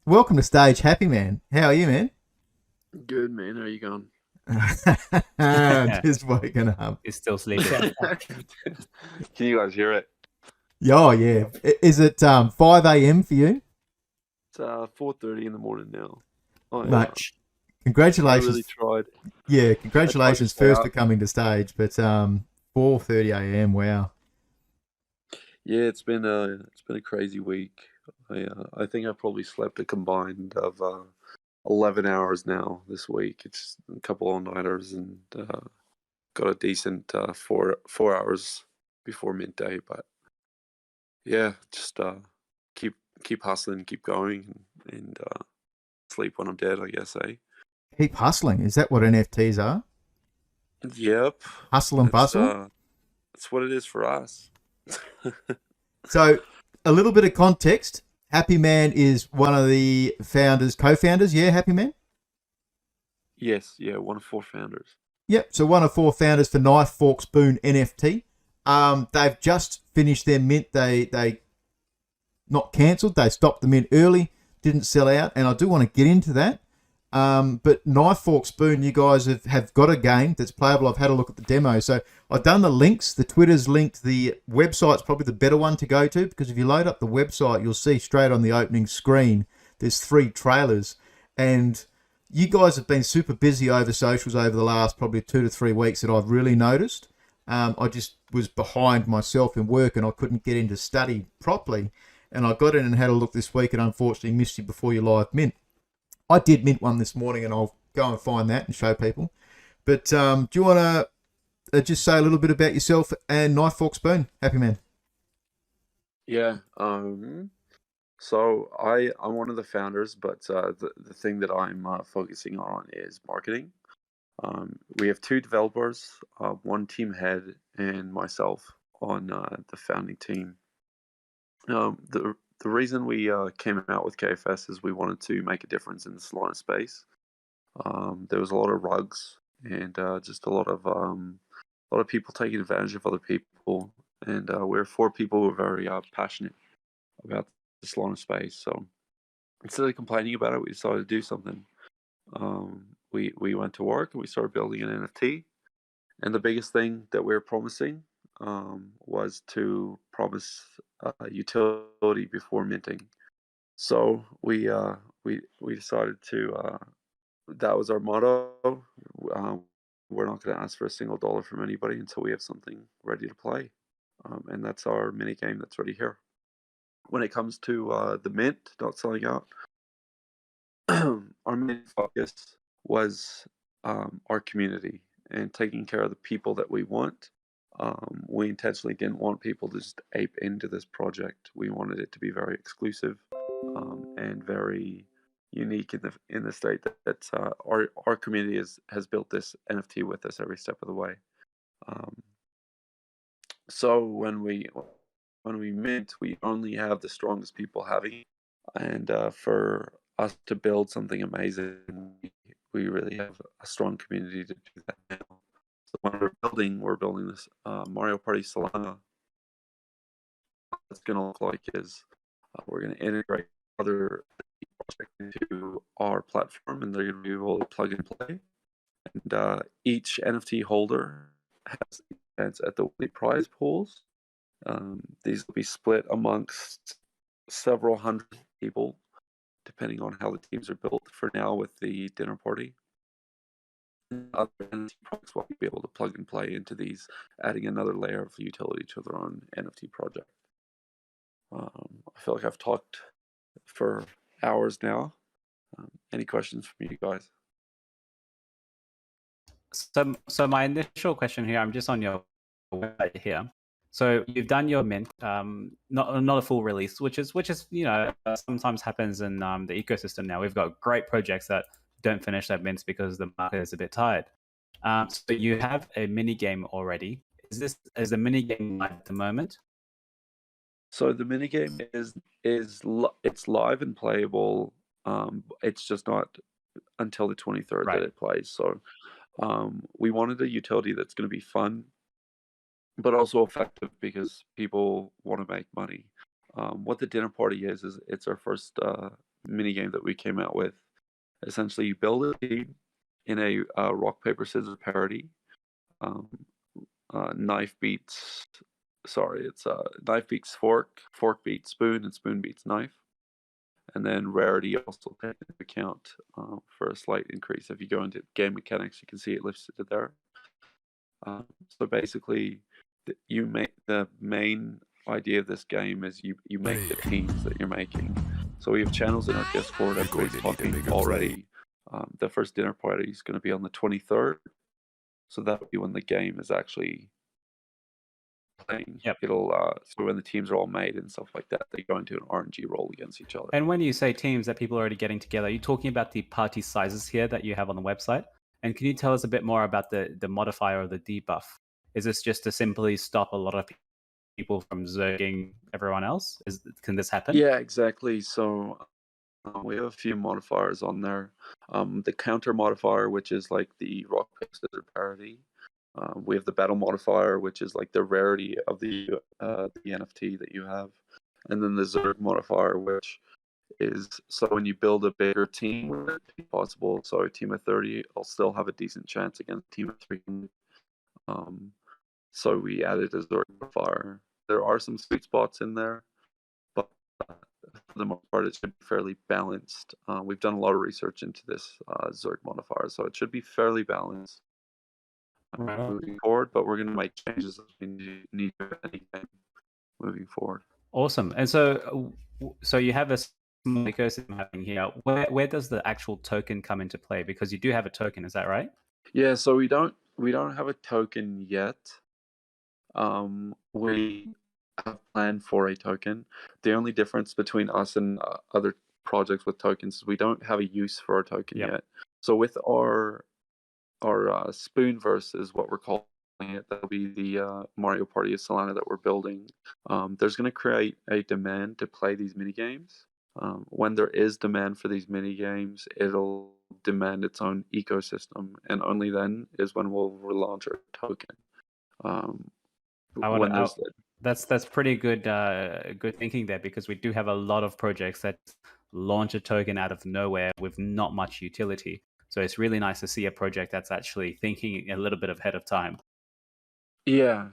Welcome to stage, Happy Man. How are you, man? Good, man. How you going? Just waking up. Is still sleeping. Can you guys hear it? Oh yeah. Is it 5 a.m. for you? It's 4:30 in the morning now. Oh, Mate, I congratulations. really tried. Yeah, I tried congratulations to stay first up. for coming to stage, but 4:30 a.m. Wow. Yeah, it's been a crazy week. I think I probably slept a combined of 11 hours now this week. It's a couple all-nighters and got a decent 4 hours before midday. But yeah, just keep hustling, keep going, and sleep when I'm dead, I guess, eh? Keep hustling. Is that what NFTs are? Yep. Hustle and bustle? That's what it is for us. So, a little bit of context. Happy Man is one of the founders, co-founders. Yeah, Happy Man? Yes, yeah, one of 4 founders. Yep. So, one of 4 founders for KnifeForkSpoon NFT. They've just finished their mint. They not cancelled. They stopped the mint early. Didn't sell out. And I do want to get into that. But KnifeForkSpoon, you guys have got a game that's playable. I've had a look at the demo. So I've done the links. The Twitter's linked. The website's probably the better one to go to, because if you load up the website, you'll see straight on the opening screen, there's 3 trailers. And you guys have been super busy over socials over the last probably 2 to 3 weeks that I've really noticed. I just was behind myself in work and I couldn't get into study properly. And I got in and had a look this week and unfortunately missed you before your live mint. I did mint one this morning, and I'll go and find that and show people. But do you want to just say a little bit about yourself and KnifeForkSpoon, Happy Man? Yeah. So I'm one of the founders, but the thing that I'm focusing on is marketing. We have 2 developers, 1 team head, and myself on the founding team. The reason we came out with KFS is we wanted to make a difference in the Solana space. There was a lot of rugs and just a lot of people taking advantage of other people, and we're 4 people who are very passionate about the Solana space. So instead of complaining about it, we decided to do something. We went to work and we started building an NFT. And the biggest thing that we were promising was to promise utility before minting. So we decided to. That was our motto. We're not going to ask for a single dollar from anybody until we have something ready to play, and that's our mini game that's ready here. When it comes to the mint not selling out, our main focus was our community and taking care of the people that we want. We intentionally didn't want people to just ape into this project. We wanted it to be very exclusive and very unique in the state that our community has built this NFT with us every step of the way. So when we mint, we only have the strongest people having it, and for us to build something amazing, we really have a strong community to do that now. So when we're building this Mario Party Solana. What it's going to look like is we're going to integrate other projects into our platform, and they're going to be able to plug and play. And each NFT holder has a chance at the weekly prize pools. These will be split amongst several hundred people, depending on how the teams are built. For now, with the dinner party, other NFT projects will be able to plug and play into these, adding another layer of utility to their own NFT project. I feel like I've talked for hours now. Any questions from you guys? So my initial question here, I'm just on your website here. So you've done your mint, not a full release, which is sometimes happens in the ecosystem now. We've got great projects that don't finish their mints because the market is a bit tired. So you have a mini game already. Is the mini game live at the moment? So the mini game it's live and playable. It's just not until the 23rd Right. that it plays. So we wanted a utility that's going to be fun, but also effective because people want to make money. What the dinner party is it's our first mini game that we came out with. Essentially, you build a team in a rock paper scissors parody. Knife beats fork, fork beats spoon, and spoon beats knife. And then rarity also taken into account for a slight increase. If you go into game mechanics, you can see it listed there. So basically, you make the main idea of this game is you make the teams that you're making. So we have channels in our Discord. Everybody's talking already. The first dinner party is going to be on the 23rd. So that would be when the game is actually playing. Yep. It'll so when the teams are all made and stuff like that, they go into an RNG roll against each other. And when you say teams that people are already getting together, are you talking about the party sizes here that you have on the website? And can you tell us a bit more about the modifier or the debuff? Is this just to simply stop a lot of people from zerging everyone else? Can this happen? Yeah, exactly. So we have a few modifiers on there. The counter modifier, which is like the rock paper scissors parody. We have the battle modifier, which is like the rarity of the NFT that you have, and then the Zerg modifier, which is so when you build a bigger team, if possible, so a team of 30, I'll still have a decent chance against a team of 3. So we added a Zerg modifier. There are some sweet spots in there, but for the most part, it should be fairly balanced. We've done a lot of research into this Zerg modifier, so it should be fairly balanced. Moving forward, but we're going to make changes as we need to anything moving forward. Awesome. And so you have a small ecosystem happening here. Where does the actual token come into play? Because you do have a token, is that right? Yeah. So we don't have a token yet. We have planned for a token. The only difference between us and other projects with tokens is we don't have a use for a token yet. So with our Spoonverse is what we're calling it. That'll be the Mario Party of Solana that we're building. There's going to create a demand to play these mini games. When there is demand for these mini games, it'll demand its own ecosystem, and only then is when we'll relaunch our token. That's pretty good thinking there, because we do have a lot of projects that launch a token out of nowhere with not much utility. So it's really nice to see a project that's actually thinking a little bit ahead of time. Yeah,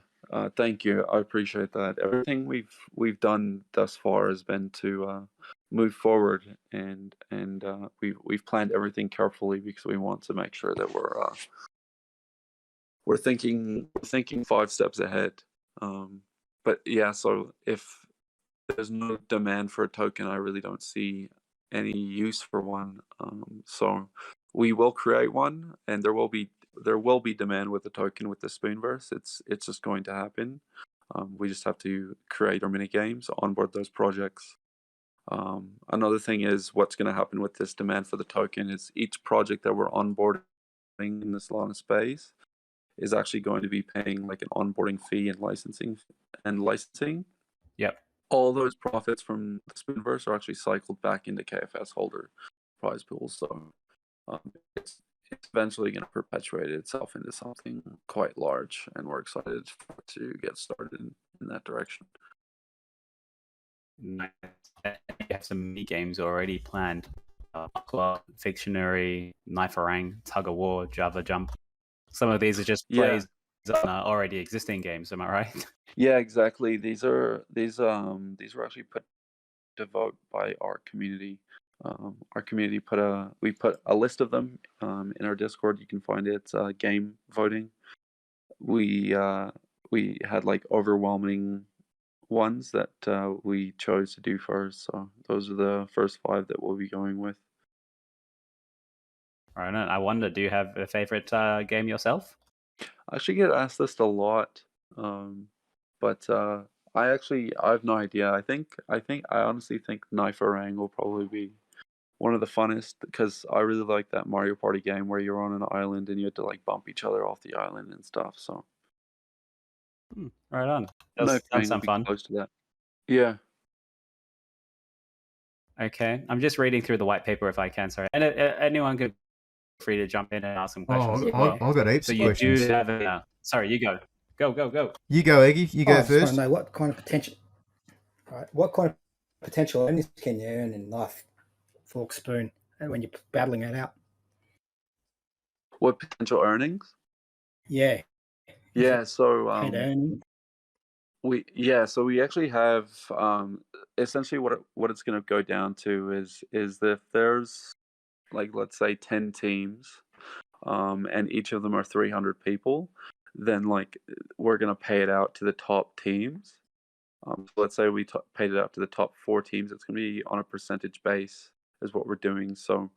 thank you. I appreciate that. Everything we've done thus far has been to move forward, and we've planned everything carefully because we want to make sure that we're thinking 5 steps ahead. But yeah, so if there's no demand for a token, I really don't see any use for one. So we will create one, and there will be demand with the token with the Spoonverse. It's just going to happen. We just have to create our mini games, onboard those projects. Another thing is what's going to happen with this demand for the token is each project that we're onboarding in the Solana space is actually going to be paying like an onboarding fee and licensing. Yep. All those profits from the Spoonverse are actually cycled back into KFS holder prize pools. So it's eventually going to perpetuate itself into something quite large, and we're excited to get started in that direction. Nice. You have some mini games already planned. Fictionary, Knife-Orang, Tug of War, Java Jump. Some of these are just plays on already existing games. Am I right? Yeah, exactly. These were actually put to vote by our community. Our community put a list of them in our Discord. You can find it. Game voting. We had like overwhelming ones that we chose to do first. So those are the first 5 that we'll be going with. All right. I wonder, do you have a favorite game yourself? I actually get asked this a lot, but I have no idea. I honestly think Knife-Orang will probably be one of the funnest, because I really like that Mario Party game where you're on an island and you had to like bump each other off the island and stuff. So right on. That sounds fun. Close to that. Yeah. Okay, I'm just reading through the white paper if I can. Sorry, and anyone could feel free to jump in and ask some questions. I've got heaps of questions. So you do have a. Sorry, you go. Go. You go, Eggy. You go first. I just want to know what kind of potential. All right, what kind of potential earnings can you earn in life fork spoon, and when you're battling it out? What potential earnings? Yeah. Yeah, so Paid earnings. so we actually have essentially what it's going to go down to is that if there's, like, let's say 10 teams, and each of them are 300 people, then like we're going to pay it out to the top teams. So let's say we paid it out to the top 4 teams. It's going to be on a percentage base is what we're doing. So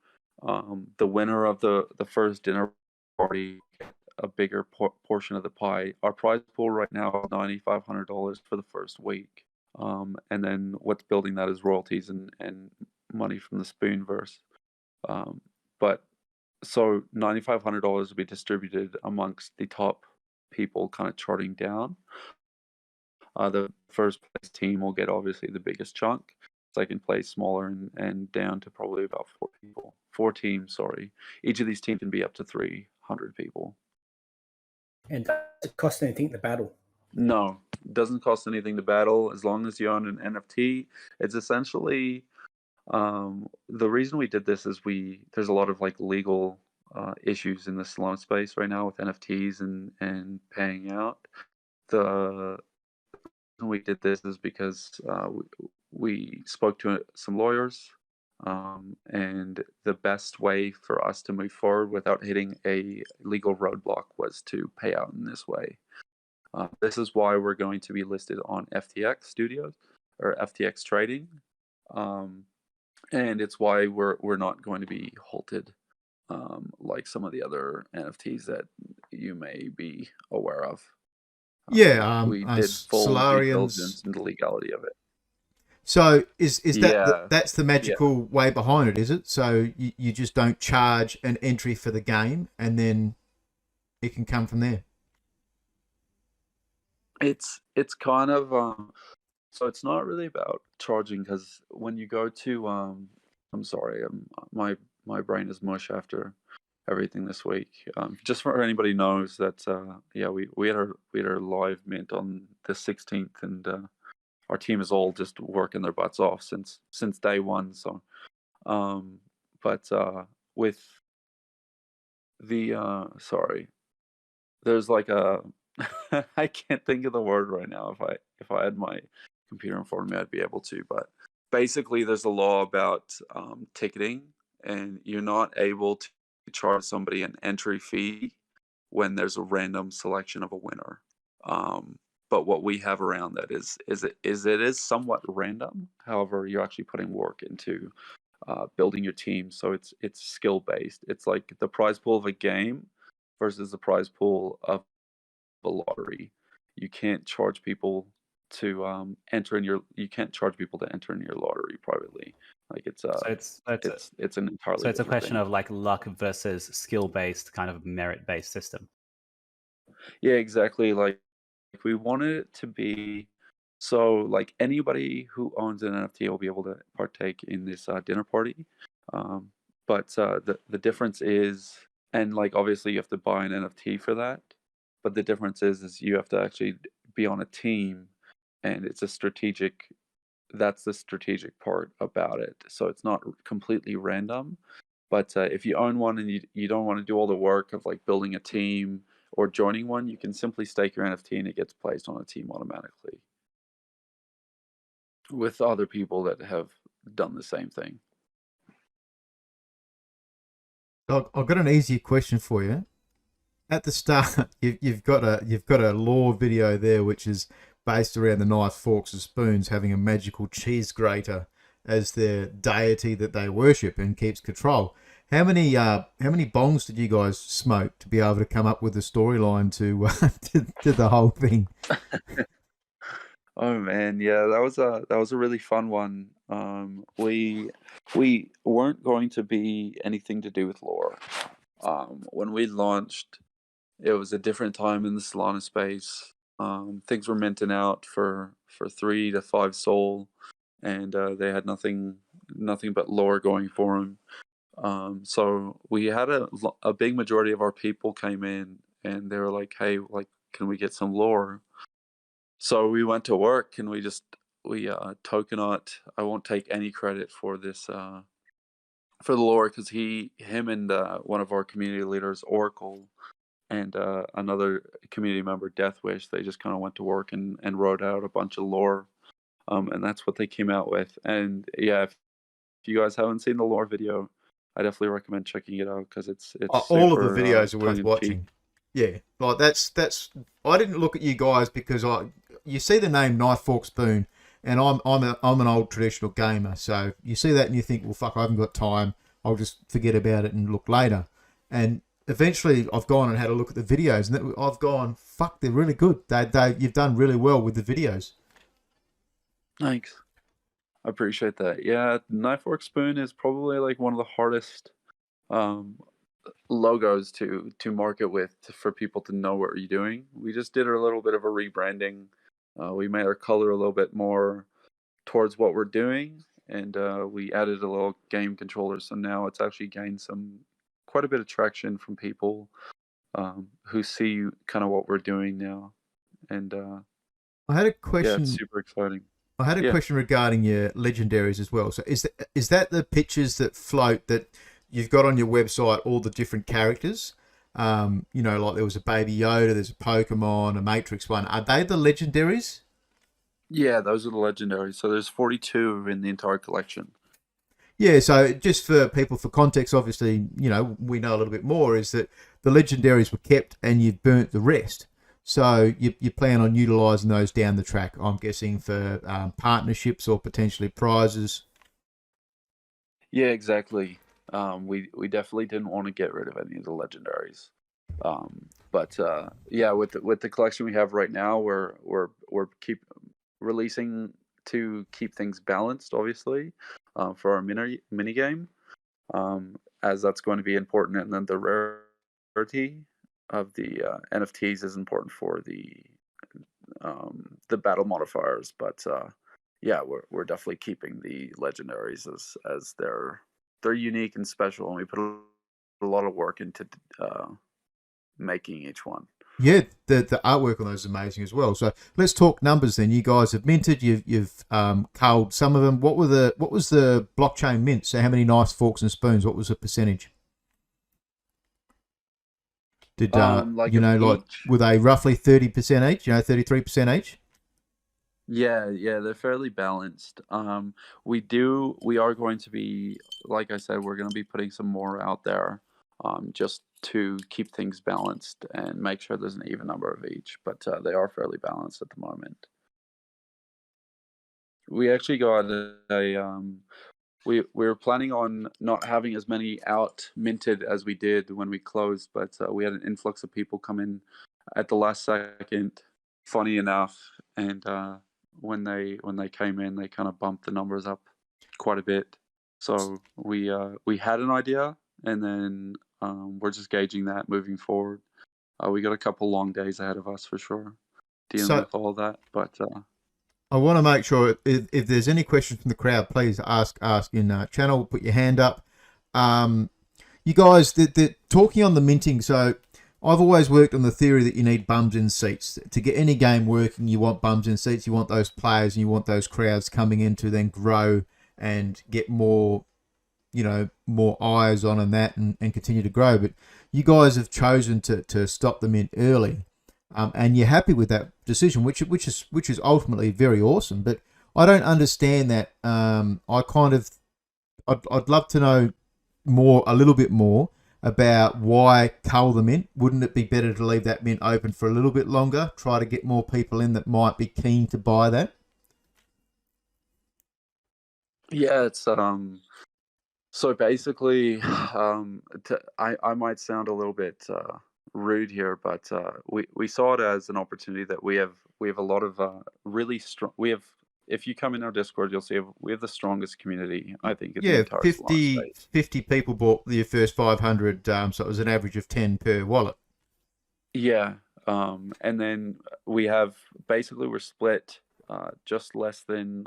the winner of the first dinner party get a bigger portion of the pie. Our prize pool right now is $9,500 for the first week. And then what's building that is royalties and money from the Spoonverse. But so $9,500 will be distributed amongst the top people kind of charting down. The first place team will get obviously the biggest chunk. Second place smaller and down to probably about 4 people. 4 teams, sorry. Each of these teams can be up to 300 people. And does it cost anything to battle? No, it doesn't cost anything to battle as long as you own an NFT. It's essentially the reason we did this is there's a lot of like legal issues in the Solana space right now with NFTs and paying out. The reason we did this is because we spoke to some lawyers, and the best way for us to move forward without hitting a legal roadblock was to pay out in this way. This is why we're going to be listed on FTX Studios or FTX Trading, and it's why we're not going to be halted like some of the other NFTs that you may be aware of. Yeah, we did full due diligence into the legality of it. So is Yeah. that's the magical way behind it, is it? So you just don't charge an entry for the game, and then it can come from there. It's kind of so it's not really about charging, because when you go to I'm sorry, my brain is mush after everything this week. Just for anybody knows that yeah, we had our live mint on the 16th, and our team is all just working their butts off since day one. So but with the sorry, there's like a I can't think of the word right now. If I had my computer in front of me, I'd be able to. But basically, there's a law about ticketing, and you're not able to charge somebody an entry fee when there's a random selection of a winner. But what we have around that is it is somewhat random. However, you're actually putting work into building your team, so it's skill based. It's like the prize pool of a game versus the prize pool of a lottery. You can't charge people to enter in your. You can't charge people to enter in your lottery privately. Like it's an entirely. So it's a different question thing. of like luck versus skill based, kind of merit based system. Yeah, exactly. Like we wanted it to be so like anybody who owns an NFT will be able to partake in this dinner party. But the difference is, and like obviously you have to buy an NFT for that. But the difference is you have to actually be on a team, and it's a strategic. That's the strategic part about it. So it's not completely random. But if you own one and you don't want to do all the work of like building a team or joining one, you can simply stake your NFT and it gets placed on a team automatically with other people that have done the same thing. I've got an easier question for you. At the start, you've got a lore video there, which is based around the knife, forks, and spoons having a magical cheese grater as their deity that they worship and keeps control. How many bongs did you guys smoke to be able to come up with the storyline to the whole thing? Oh man, yeah, that was a really fun one. We weren't going to be anything to do with lore. When we launched, it was a different time in the Solana space. Things were minting out for 3 to 5 SOL, and they had nothing but lore going for them. So we had a big majority of our people came in, and they were like, "Hey, like, can we get some lore?" So we went to work, and we tokenot. I won't take any credit for this for the lore, because him and one of our community leaders, Oracle, and another community member, Deathwish, they just kind of went to work and wrote out a bunch of lore, and that's what they came out with. And yeah, if you guys haven't seen the lore video, I definitely recommend checking it out, because it's all of the super, videos are worth tongue-in-cheek. watching. Yeah, like that's. I didn't look at you guys because you see the name Knife Fork Spoon, and I'm an old traditional gamer, so you see that and you think, well, fuck, I haven't got time. I'll just forget about it and look later. And eventually, I've gone and had a look at the videos, and I've gone, fuck, they're really good. You've done really well with the videos. Thanks. I appreciate that. Yeah, KnifeForkSpoon is probably like one of the hardest logos to market with, for people to know what you're doing. We just did a little bit of a rebranding. We made our color a little bit more towards what we're doing, and we added a little game controller. So now it's actually gained quite a bit of traction from people who see kind of what we're doing now. And I had a question. Yeah, it's super exciting. I had a question regarding your legendaries as well. So is that the pictures that float that you've got on your website, all the different characters? Like there was a Baby Yoda, there's a Pokemon, a Matrix one. Are they the legendaries? Yeah, those are the legendaries. So there's 42 in the entire collection. Yeah, so just for people, for context, obviously, we know a little bit more, is that the legendaries were kept and you've burnt the rest. So you plan on utilising those down the track, I'm guessing, for partnerships or potentially prizes. Yeah, exactly. We definitely didn't want to get rid of any of the legendaries. But yeah, with the collection we have right now, we're keep releasing to keep things balanced, obviously, for our mini game, as that's going to be important, and then the rarity of the NFTs is important for the battle modifiers. But yeah, we're definitely keeping the legendaries as they're unique and special, and we put a lot of work into making each one. Yeah, the artwork on those is amazing as well. So let's talk numbers then. You guys have minted, you've culled some of them. What was the blockchain mint? So how many knives, forks, and spoons? What was the percentage? Did were they roughly 30% each? 33% each? Yeah, they're fairly balanced. We are going to be, like I said, we're going to be putting some more out there, just to keep things balanced and make sure there's an even number of each. But they are fairly balanced at the moment. We actually got we were planning on not having as many out minted as we did when we closed, but we had an influx of people come in at the last second, funny enough, and when they came in, they kind of bumped the numbers up quite a bit. So we had an idea, and then we're just gauging that moving forward. We got a couple long days ahead of us for sure, dealing with all that. But I want to make sure if there's any questions from the crowd, please ask in channel. Put your hand up. You guys, they're talking on the minting. So I've always worked on the theory that you need bums in seats to get any game working. You want bums in seats. You want those players, and you want those crowds coming in to then grow and get more, more eyes on that and continue to grow. But you guys have chosen to stop the mint early. And you're happy with that decision, which is ultimately very awesome. But I don't understand that. I'd love to know a little bit more about why cull the mint. Wouldn't it be better to leave that mint open for a little bit longer? Try to get more people in that might be keen to buy that. Yeah, it's so basically, I might sound a little bit rude here, but we saw it as an opportunity that we have a lot of really strong. If you come in our Discord, you'll see we have the strongest community, I think, in the entire Solana space. 50 people bought your first 500, so it was an average of 10 per wallet. Yeah, and then we're split just less than.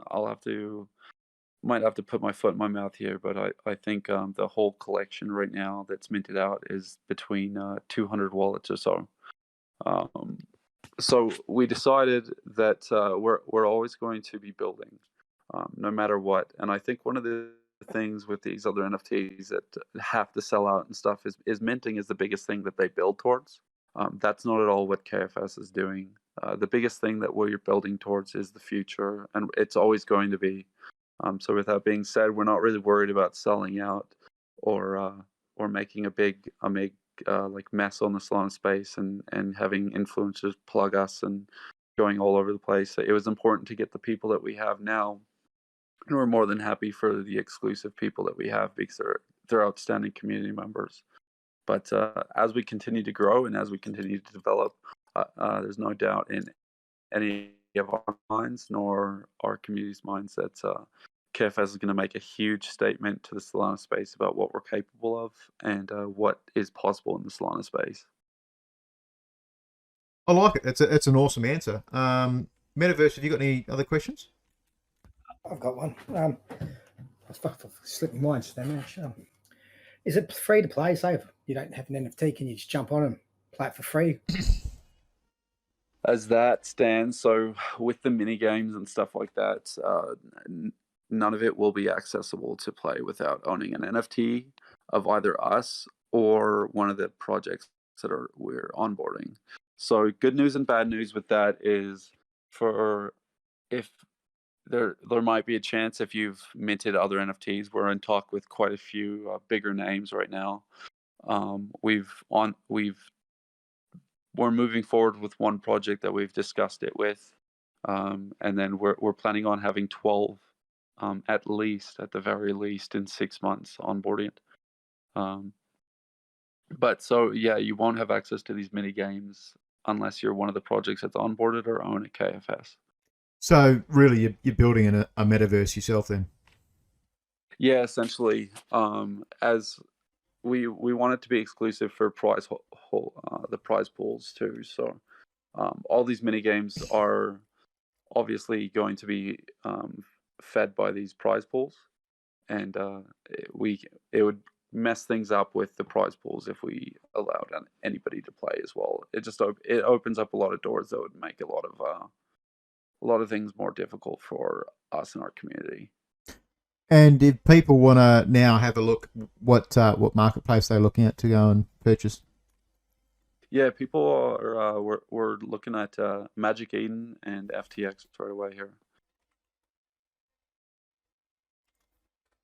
Might have to put my foot in my mouth here, but I think the whole collection right now that's minted out is between 200 wallets or so. So we decided that we're always going to be building, no matter what. And I think one of the things with these other NFTs that have to sell out and stuff is minting is the biggest thing that they build towards. That's not at all what KFS is doing. The biggest thing that we're building towards is the future, and it's always going to be. So with that being said, we're not really worried about selling out or making a big like mess on the Solana space and having influencers plug us and going all over the place. It was important to get the people that we have now, and we're more than happy for the exclusive people that we have because they're outstanding community members. But as we continue to grow and as we continue to develop, there's no doubt in any of our minds nor our community's minds that KFS is going to make a huge statement to the Solana space about what we're capable of and what is possible in the Solana space. I like it. It's an awesome answer. Metaverse, have you got any other questions? I've got one. Slipped my mind just then. Is it free to play? Say if you don't have an NFT, can you just jump on and play it for free? As that stands, so with the mini games and stuff like that, none of it will be accessible to play without owning an NFT of either us or one of the projects that we're onboarding. So good news and bad news with that is if there might be a chance if you've minted other NFTs. We're in talk with quite a few bigger names right now. We're moving forward with one project that we've discussed it with, and then we're planning on having 12 at the very least in 6 months onboarding it. But so yeah, you won't have access to these mini games unless you're one of the projects that's onboarded or own a KFS. So really, you're building a metaverse yourself then? Yeah, essentially. As we want it to be exclusive for the prize pools too. So all these mini games are obviously going to be fed by these prize pools, and it would mess things up with the prize pools if we allowed anybody to play as well. It opens up a lot of doors that would make a lot of things more difficult for us and our community. And if people want to now have a look, what marketplace they're looking at to go and purchase? Yeah, people are. We're looking at Magic Eden and FTX right away here.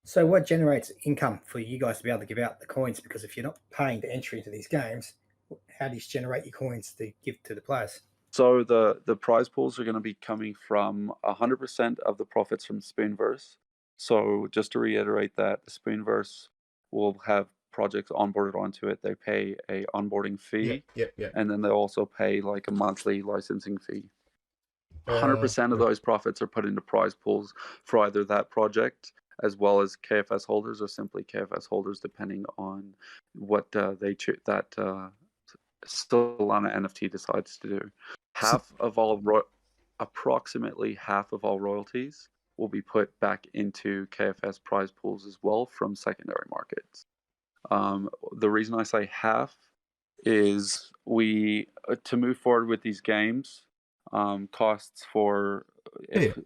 So what generates income for you guys to be able to give out the coins? Because if you're not paying to entry into these games, how do you generate your coins to give to the players? So the prize pools are going to be coming from 100% of the profits from Spoonverse. So just to reiterate that, the Spoonverse will have projects onboarded onto it. They pay a onboarding fee, and then they also pay like a monthly licensing fee. 100% of those profits are put into prize pools for either that project as well as KFS holders or simply KFS holders, depending on what Solana NFT decides to do. Approximately half of all royalties will be put back into KFS prize pools as well from secondary markets. The reason I say half is to move forward with these games, costs for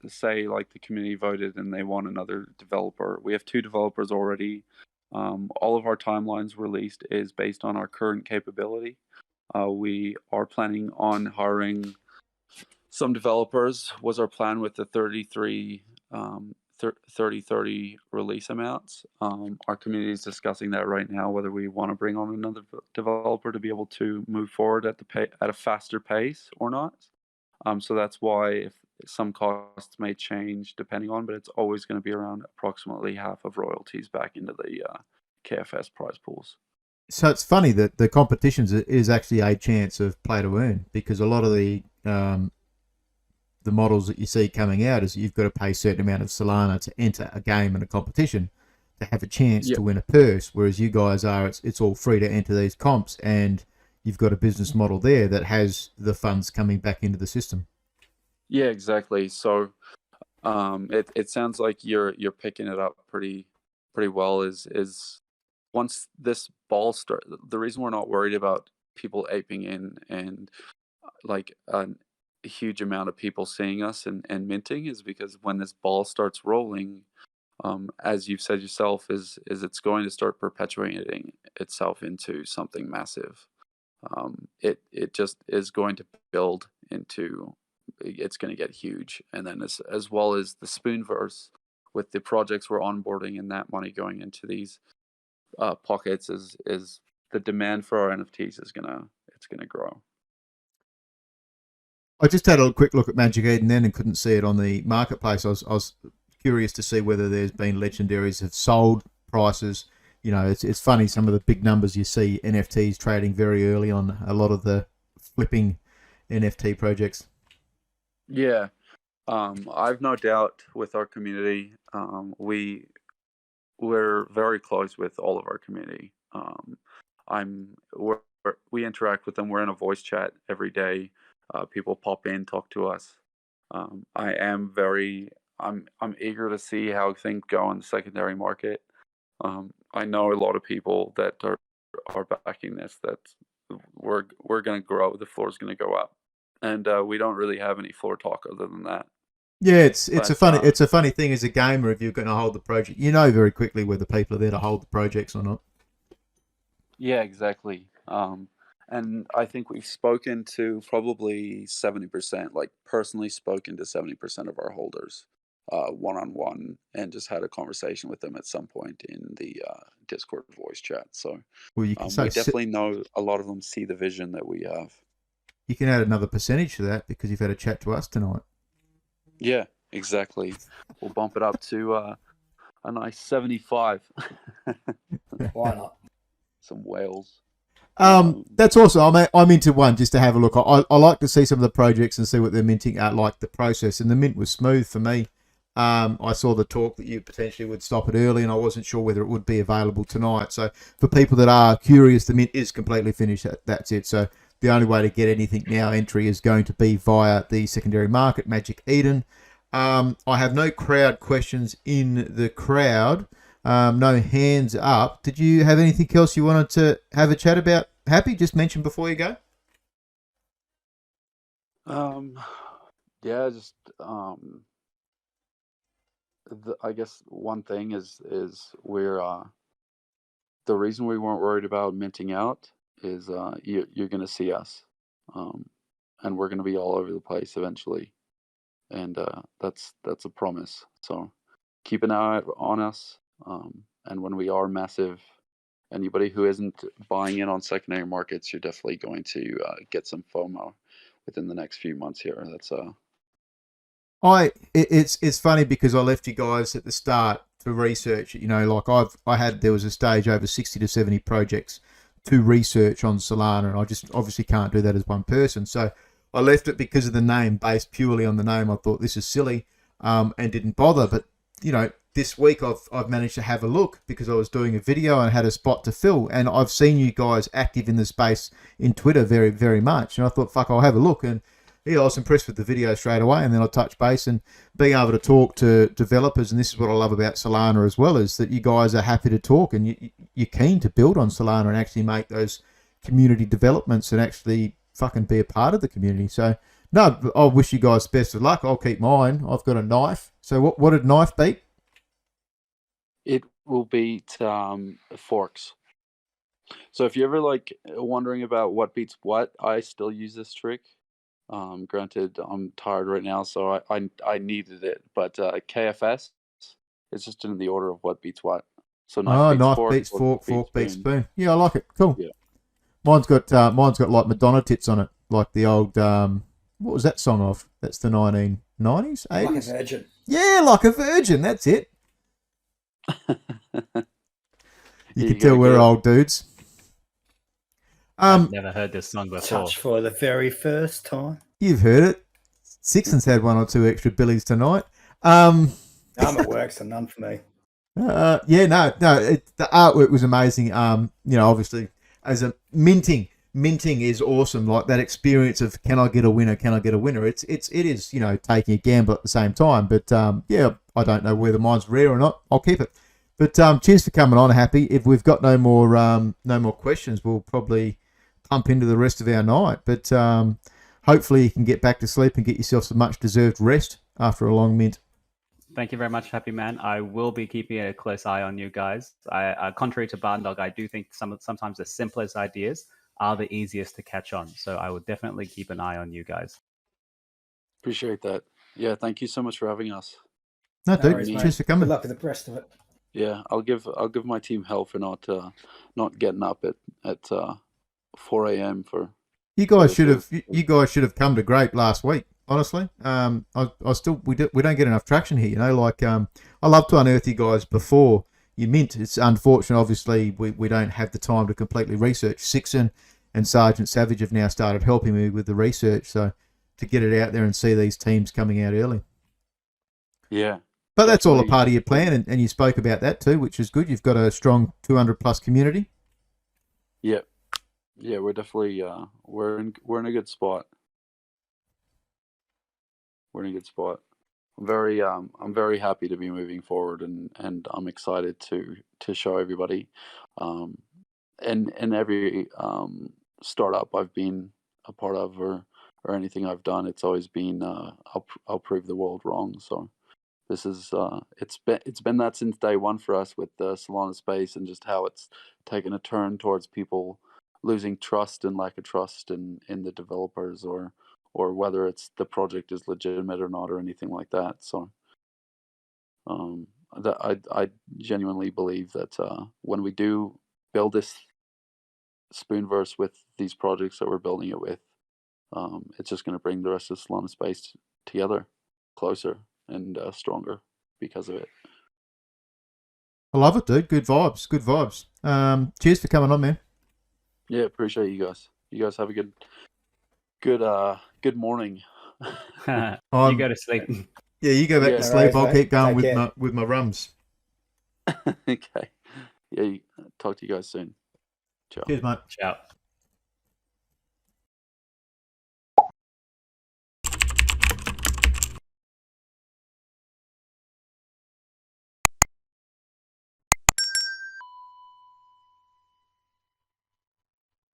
say like the community voted and they want another developer. We have 2 developers already. All of our timelines released is based on our current capability. We are planning on hiring some developers, was our plan with the 30/30 release amounts. Our community is discussing that right now, whether we want to bring on another developer to be able to move forward at a faster pace or not. So that's why if some costs may change depending on, but it's always going to be around approximately half of royalties back into the KFS prize pools. So it's funny that the competitions is actually a chance of play to earn, because a lot of the models that you see coming out is you've got to pay a certain amount of Solana to enter a game and a competition to have a chance to win a purse, whereas you guys it's all free to enter these comps, and you've got a business model there that has the funds coming back into the system. Yeah, exactly. So it sounds like you're picking it up pretty well. Is once this ball starts, the reason we're not worried about people aping in and like a huge amount of people seeing us and minting is because when this ball starts rolling, as you've said yourself, is it's going to start perpetuating itself into something massive. It just is going to build into, it's going to get huge. And then as well as the Spoonverse, with the projects we're onboarding and that money going into these pockets, is the demand for our NFTs is gonna grow. I just had a quick look at Magic Eden then and couldn't see it on the marketplace. I was curious to see whether there's been legendaries have sold prices. You know, it's funny, some of the big numbers you see NFTs trading very early on a lot of the flipping NFT projects. Yeah, I've no doubt with our community. We're very close with all of our community. We interact with them. We're in a voice chat every day. People pop in, talk to us. I'm eager to see how things go in the secondary market. I know a lot of people that are backing this, that we're going to grow. The floor is going to go up, and we don't really have any floor talk other than that. Yeah, it's a funny thing as a gamer. If you're going to hold the project, you know very quickly whether people are there to hold the projects or not. Yeah, exactly. And I think we've spoken to probably 70%, like personally spoken to 70% of our holders, one-on-one, and just had a conversation with them at some point in the Discord voice chat. So well, you can we definitely know a lot of them see the vision that we have. You can add another percentage to that because you've had a chat to us tonight. Yeah, exactly. We'll bump it up to a nice 75. Why not? Some whales. That's awesome. I'm into one just to have a look. I like to see some of the projects and see what they're minting at, like the process. And the mint was smooth for me. I saw the talk that you potentially would stop it early, and I wasn't sure whether it would be available tonight. So for people that are curious, the mint is completely finished. That's it. So the only way to get anything now entry is going to be via the secondary market, Magic Eden. I have no crowd questions in the crowd. No hands up. Did you have anything else you wanted to have a chat about, Happy? Just mention before you go. Yeah, just I guess one thing is we're the reason we weren't worried about minting out is you're going to see us, and we're going to be all over the place eventually, and that's a promise. So keep an eye on us. And when we are massive, anybody who isn't buying in on secondary markets, you're definitely going to get some FOMO within the next few months here. That's it's funny because I left you guys at the start to research. You know, like there was a stage over 60 to 70 projects to research on Solana, and I just obviously can't do that as one person. So I left it because of the name, based purely on the name. I thought this is silly, and didn't bother. But you know, this week I've managed to have a look because I was doing a video and had a spot to fill, and I've seen you guys active in the space in Twitter very, very much, and I thought, fuck, I'll have a look. And yeah, I was impressed with the video straight away, and then I touched base and being able to talk to developers, and this is what I love about Solana as well, is that you guys are happy to talk and you're keen to build on Solana and actually make those community developments and actually fucking be a part of the community. So no, I wish you guys best of luck. I'll keep mine. I've got a knife. So what did knife beat? It will beat forks. So if you're ever like wondering about what beats what, I still use this trick. Granted, I'm tired right now, so I needed it. But KFS, it's just in the order of what beats what. So knife beats fork, fork beats spoon. Yeah, I like it. Cool. Yeah. Mine's got like Madonna tits on it, like the old what was that song of? That's the 1990s, 80s. Like a virgin. Yeah, like a virgin. That's it. You can tell we're old dudes. I've never heard this song before. Touch for the very first time. You've heard it. Sixton's had one or two extra billies tonight. I'm at work, so none for me. The artwork was amazing. You know, obviously, as a minting is awesome. Like that experience of can I get a winner? Can I get a winner? It is, you know, taking a gamble at the same time. But yeah, I don't know whether mine's rare or not. I'll keep it. But cheers for coming on, Happy. If we've got no more questions, we'll probably pump into the rest of our night. But hopefully you can get back to sleep and get yourself some much deserved rest after a long mint. Thank you very much, Happy Man. I will be keeping a close eye on you guys. Contrary to Barndog, I do think sometimes the simplest ideas are the easiest to catch on. So I will definitely keep an eye on you guys. Appreciate that. Yeah, thank you so much for having us. No, No dude. worries, mate. Cheers for coming. Good luck with the rest of it. Yeah, I'll give my team hell for not getting up at 4 a.m. for. You guys should have come to Grape last week. Honestly, I still we don't get enough traction here. You know, like I love to unearth you guys before you mint. It's unfortunate, obviously, we don't have the time to completely research. Sixon and Sergeant Savage have now started helping me with the research, so to get it out there and see these teams coming out early. Yeah. But that's all a part of your plan, and you spoke about that too, which is good. You've got a strong 200+ community. Yeah, yeah, we're definitely we're in a good spot. We're in a good spot. I'm very happy to be moving forward, and I'm excited to show everybody. And every startup I've been a part of or anything I've done, it's always been I'll prove the world wrong. So. This is it's been that since day one for us with the Solana space, and just how it's taken a turn towards people losing trust and lack of trust in the developers, or whether it's the project is legitimate or not, or anything like that. So that I genuinely believe that when we do build this Spoonverse with these projects that we're building it with, it's just going to bring the rest of the Solana space together, closer and stronger because of it. I love it, dude. Good vibes. Good vibes. Cheers for coming on, man. Yeah, appreciate you guys. You guys have a good morning. You go to sleep. Yeah, you go back Yeah. to sleep. Alright, I'll mate. keep going Take with my rums. Okay. Yeah, talk to you guys soon. Ciao. Cheers, mate. Ciao.